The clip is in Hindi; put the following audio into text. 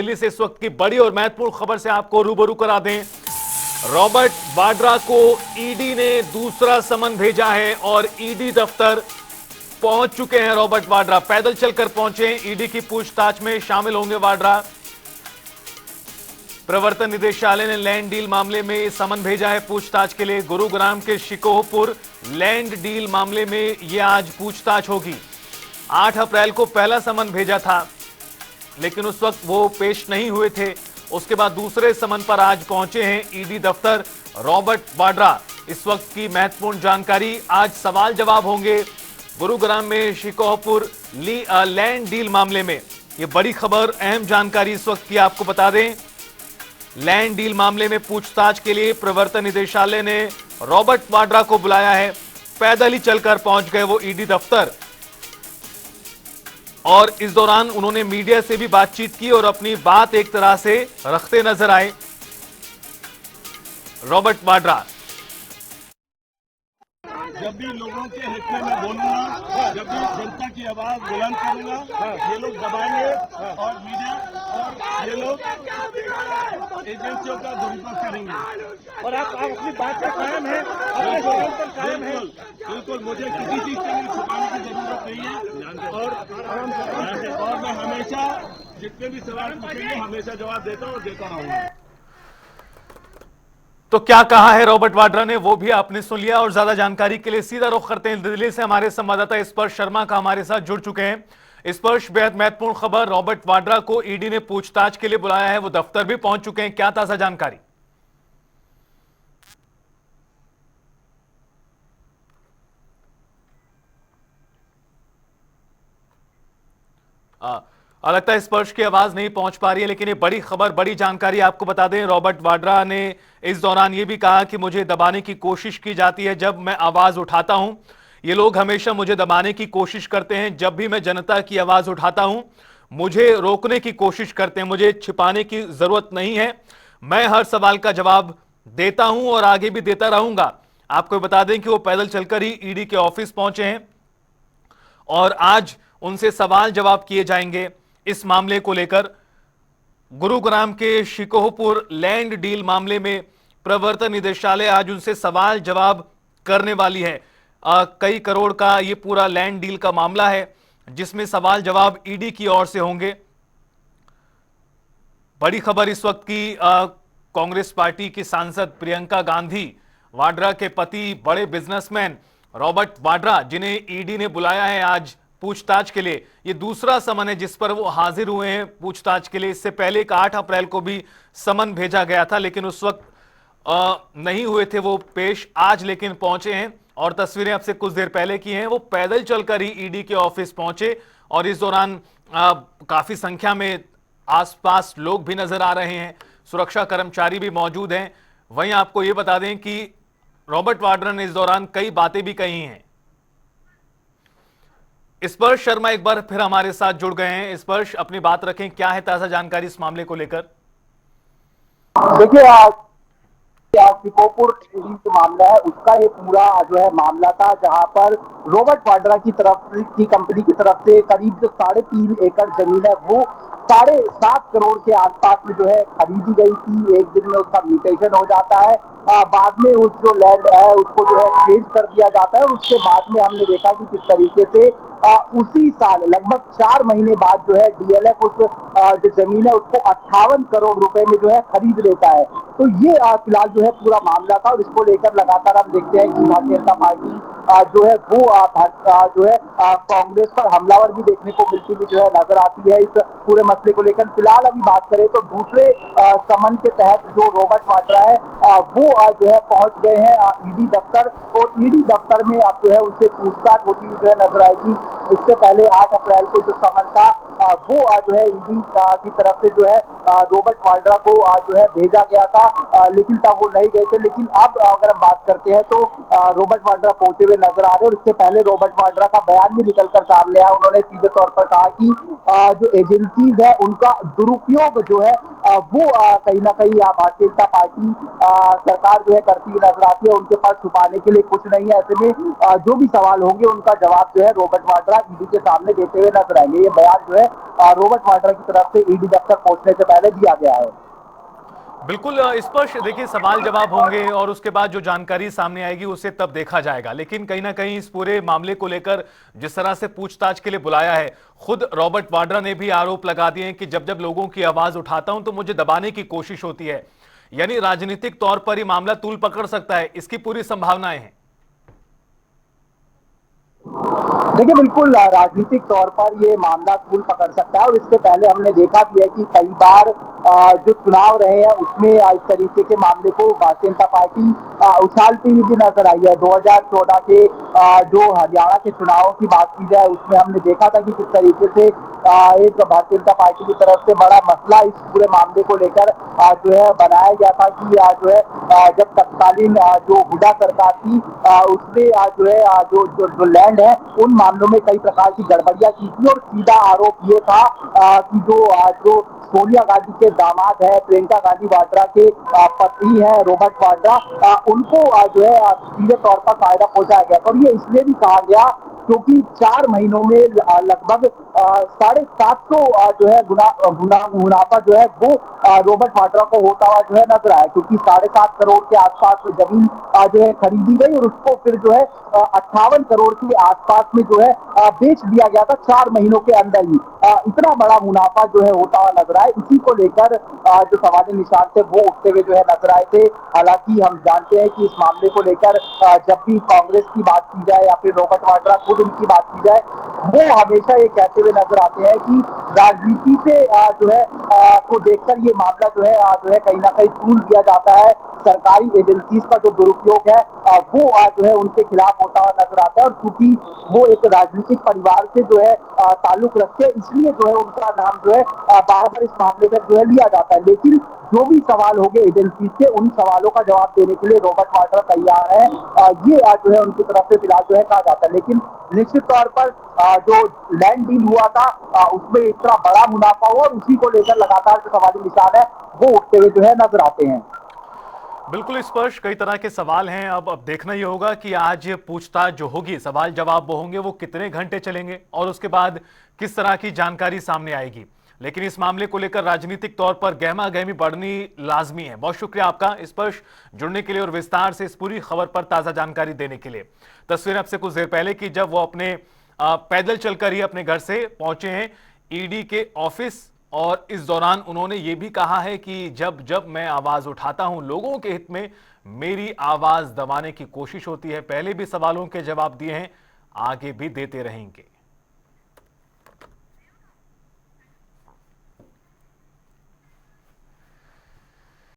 दिल्ली से इस वक्त की बड़ी और महत्वपूर्ण खबर से आपको रूबरू करा दें। रॉबर्ट वाड्रा को ईडी ने दूसरा समन भेजा है और ईडी दफ्तर पहुंच चुके हैं। रॉबर्ट वाड्रा पैदल चलकर पहुंचे, ईडी की पूछताछ में शामिल होंगे वाड्रा। प्रवर्तन निदेशालय ने लैंड डील मामले में समन भेजा है पूछताछ के लिए। गुरुग्राम के शिकोहपुर लैंड डील मामले में यह आज पूछताछ होगी। 8 अप्रैल को पहला समन भेजा था, लेकिन उस वक्त वो पेश नहीं हुए थे। उसके बाद दूसरे समन पर आज पहुंचे हैं ईडी दफ्तर रॉबर्ट वाड्रा। इस वक्त की महत्वपूर्ण जानकारी, आज सवाल जवाब होंगे गुरुग्राम में शिकोहपुर लैंड डील मामले में। ये बड़ी खबर, अहम जानकारी इस वक्त की आपको बता दें। लैंड डील मामले में पूछताछ के लिए प्रवर्तन निदेशालय ने रॉबर्ट वाड्रा को बुलाया है। पैदल ही चलकर पहुंच गए वो ईडी दफ्तर, और इस दौरान उन्होंने मीडिया से भी बातचीत की और अपनी बात एक तरह से रखते नजर आए रॉबर्ट वाड्रा। जब भी लोगों के हित में मैं बोलूंगा, जब भी जनता की आवाज बुलंद करूंगा, ये लोग दबाएंगे और मीडिया और ये लोग एजेंसियों का दुरुपयोग करेंगे। और आप अपनी बात पर कायम है, अपने सवाल पर कायम है। बिल्कुल, मुझे किसी चीज से छुपाने की जरूरत नहीं है और मैं हमेशा जितने भी सवाल पूछेंगे हमेशा जवाब देता हूँ और देता रहूंगा। तो क्या कहा है रॉबर्ट वाड्रा ने, वो भी आपने सुन लिया। और ज्यादा जानकारी के लिए सीधा रुख करते हैं दिल्ली से। हमारे संवाददाता स्पर्श शर्मा का हमारे साथ जुड़ चुके हैं। स्पर्श, बेहद महत्वपूर्ण खबर, रॉबर्ट वाड्रा को ईडी ने पूछताछ के लिए बुलाया है, वो दफ्तर भी पहुंच चुके हैं। क्या ताजा जानकारी? लगता है स्पर्श की आवाज नहीं पहुंच पा रही है, लेकिन ये बड़ी खबर, बड़ी जानकारी आपको बता दें। रॉबर्ट वाड्रा ने इस दौरान ये भी कहा कि मुझे दबाने की कोशिश की जाती है जब मैं आवाज उठाता हूं। ये लोग हमेशा मुझे दबाने की कोशिश करते हैं। जब भी मैं जनता की आवाज उठाता हूं, मुझे रोकने की कोशिश करते हैं। मुझे छिपाने की जरूरत नहीं है, मैं हर सवाल का जवाब देता हूं और आगे भी देता रहूंगा। आपको बता दें कि वो पैदल चलकर ही ईडी के ऑफिस पहुंचे हैं और आज उनसे सवाल जवाब किए जाएंगे इस मामले को लेकर। गुरुग्राम के शिकोहपुर लैंड डील मामले में प्रवर्तन निदेशालय आज उनसे सवाल जवाब करने वाली है। कई करोड़ का ये पूरा लैंड डील का मामला है, जिसमें सवाल जवाब ईडी की ओर से होंगे। बड़ी खबर इस वक्त की, कांग्रेस पार्टी की सांसद प्रियंका गांधी, वाड्रा के पति, बड़े बिजनेसमैन रॉबर्ट वाड्रा, जिन्हें ईडी ने बुलाया है आज पूछताछ के लिए। ये दूसरा समन है जिस पर वो हाजिर हुए हैं पूछताछ के लिए। इससे पहले 8 अप्रैल को भी समन भेजा गया था, लेकिन उस वक्त नहीं हुए थे वो पेश। आज लेकिन पहुंचे हैं और तस्वीरें आपसे कुछ देर पहले की हैं। वो पैदल चलकर ही ईडी के ऑफिस पहुंचे और इस दौरान काफी संख्या में आसपास लोग भी नजर आ रहे हैं, सुरक्षा कर्मचारी भी मौजूद हैं। वहीं आपको ये बता दें कि रॉबर्ट वाड्रा ने इस दौरान कई बातें भी कही हैं। स्पर्श शर्मा एक बार फिर हमारे साथ जुड़ गए हैं। स्पर्श, अपनी बात रखें, क्या है ताजा जानकारी इस मामले को लेकर? देखिए, शिकोहपुर जो मामला है उसका ये पूरा जो है मामला था, जहां पर रॉबर्ट वाड्रा की तरफ की कंपनी की तरफ से करीब जो 3.5 एकड़ जमीन है वो 7.5 करोड़ के आसपास में जो है खरीदी गई थी। एक दिन में उसका म्यूटेशन हो जाता है, बाद में उस जो लैंड है उसको जो है चेंज कर दिया जाता है। और उसके बाद में हमने देखा कि किस तरीके से उसी साल लगभग 4 महीने बाद जो है डीएलएफ उस जो जमीन है उसको 58 करोड़ रुपए में जो है खरीद लेता है। तो ये फिलहाल जो है पूरा मामला था और इसको लेकर लगातार हम देखते हैं कि भारतीय जनता पार्टी जो है वो जो है कांग्रेस पर हमलावर भी देखने को मिलती हुई जो है नजर आती है इस पूरे मसले को लेकर। फिलहाल अभी बात करें तो दूसरे समन के तहत जो रॉबर्ट वाड्रा है वो जो है पहुंच गए हैं ईडी दफ्तर, और ईडी दफ्तर में अब जो है उससे पूछताछ होती हुई जो है नजर आएगी। इससे पहले 8 अप्रैल को जो समन था वो जो है ईडी की तरफ से जो है रॉबर्ट वाड्रा को जो है भेजा गया था, लेकिन तब वो नहीं गए थे। लेकिन अब अगर हम बात करते हैं तो रॉबर्ट वाड्रा पहुंचे हुए नजर आ रहे हैं। और इससे पहले रॉबर्ट वाड्रा का बयान भी निकलकर सामने आया। उन्होंने सीधे तौर पर कहा कि जो एजेंसीज है उनका दुरुपयोग जो है वो कहीं ना कहीं भारतीय जनता पार्टी सरकार जो है करती हुई नजर आती है। उनके पास छुपाने के लिए कुछ नहीं है। ऐसे में जो भी सवाल होंगे उनका जवाब जो है रॉबर्ट वाड्रा ईडी के सामने देते हुए नजर आएंगे। ये बयान जो है रॉबर्ट वाड्रा की तरफ से ईडी दफ्तर पहुंचने से पहले दिया गया है। बिल्कुल स्पष्ट देखिए, सवाल जवाब होंगे और उसके बाद जो जानकारी सामने आएगी उसे तब देखा जाएगा। लेकिन कहीं ना कहीं इस पूरे मामले को लेकर जिस तरह से पूछताछ के लिए बुलाया है, खुद रॉबर्ट वाड्रा ने भी आरोप लगा दिए हैं कि जब जब लोगों की आवाज उठाता हूं तो मुझे दबाने की कोशिश होती है। यानी राजनीतिक तौर पर यह मामला तूल पकड़ सकता है, इसकी पूरी संभावनाएं हैं। देखिए, बिल्कुल राजनीतिक तौर पर ये मामला तूल पकड़ सकता है और इससे पहले हमने देखा भी है कि कई बार जो चुनाव रहे हैं उसमें इस तरीके के मामले को भारतीय जनता पार्टी उछालती हुई भी नजर आई है। 2014 के जो हरियाणा के चुनावों की बात की जाए उसमें हमने देखा था कि किस तरीके से एक भारतीय जनता पार्टी की तरफ से बड़ा मसला इस पूरे मामले को लेकर जो है बनाया गया था कि जो है जब तत्कालीन जो हुड्डा सरकार थी उसने जो है जो लैंड है उन मामलों में कई प्रकार की गड़बड़ियां की थी और सीधा आरोप ये था कि जो सोनिया गांधी के दामाद है, प्रियंका गांधी वाड्रा के पति है रॉबर्ट वाड्रा, उनको जो है सीधे तौर पर फायदा पहुंचाया गया। और ये इसलिए भी कहा गया क्योंकि 4 महीनों में लगभग 750 जो है मुनाफा जो है वो रॉबर्ट वाड्रा को होता हुआ जो है नजर आया, क्योंकि 7.5 करोड़ के आसपास में जमीन जो है खरीदी गई और उसको फिर जो है 58 करोड़ के आसपास में जो है बेच दिया गया था 4 महीनों के अंदर ही। इतना बड़ा मुनाफा जो है होता हुआ नजर आया। इसी को लेकर जो सवाल निशान थे वो उठते हुए जो है नजर आए थे। हालांकि हम जानते हैं कि इस मामले को लेकर जब भी कांग्रेस की बात की जाए या फिर रॉबर्ट वाड्रा खुद उनकी बात की जाए, वो हमेशा ये कहते हुए नजर आते हैं कि राजनीति से जो है को देखकर ये मामला जो है कहीं ना कहीं तूल दिया जाता है। सरकारी एजेंसीज का जो दुरुपयोग है वो जो है उनके खिलाफ होता हुआ नजर आता है। और क्योंकि वो एक राजनीतिक परिवार से जो है ताल्लुक रखते हैं, इसलिए जो है उनका नाम जो है बार बार इस मामले में जो है लिया जाता है। लेकिन जो भी सवाल होंगे एजेंसी से, उन सवालों का जवाब देने के लिए रॉबर्ट वाड्रा तैयार है। ये जो है उनकी तरफ से फिलहाल जो है कहा जाता है। लेकिन निश्चित तौर पर जो लैंड डील हुआ था उसमें इतना बड़ा मुनाफा हुआ और उसी को लेकर लगातार जो सवाली निशान है वो उठते हुए जो है नजर आते हैं। बिल्कुल स्पष्ट कई तरह के सवाल हैं। अब देखना ही होगा कि आज पूछताछ जो होगी, सवाल जवाब वो होंगे, वो कितने घंटे चलेंगे और उसके बाद किस तरह की जानकारी सामने आएगी। लेकिन इस मामले को लेकर राजनीतिक तौर पर गहमा गहमी बढ़नी लाजमी है। बहुत शुक्रिया आपका स्पर्श जुड़ने के लिए और विस्तार से इस पूरी खबर पर ताजा जानकारी देने के लिए। तस्वीर आपसे कुछ देर पहले की जब वो अपने पैदल चलकर ही अपने घर से पहुंचे हैं ईडी के ऑफिस, और इस दौरान उन्होंने ये भी कहा है कि जब जब मैं आवाज उठाता हूं लोगों के हित में मेरी आवाज दबाने की कोशिश होती है। पहले भी सवालों के जवाब दिए हैं, आगे भी देते रहेंगे।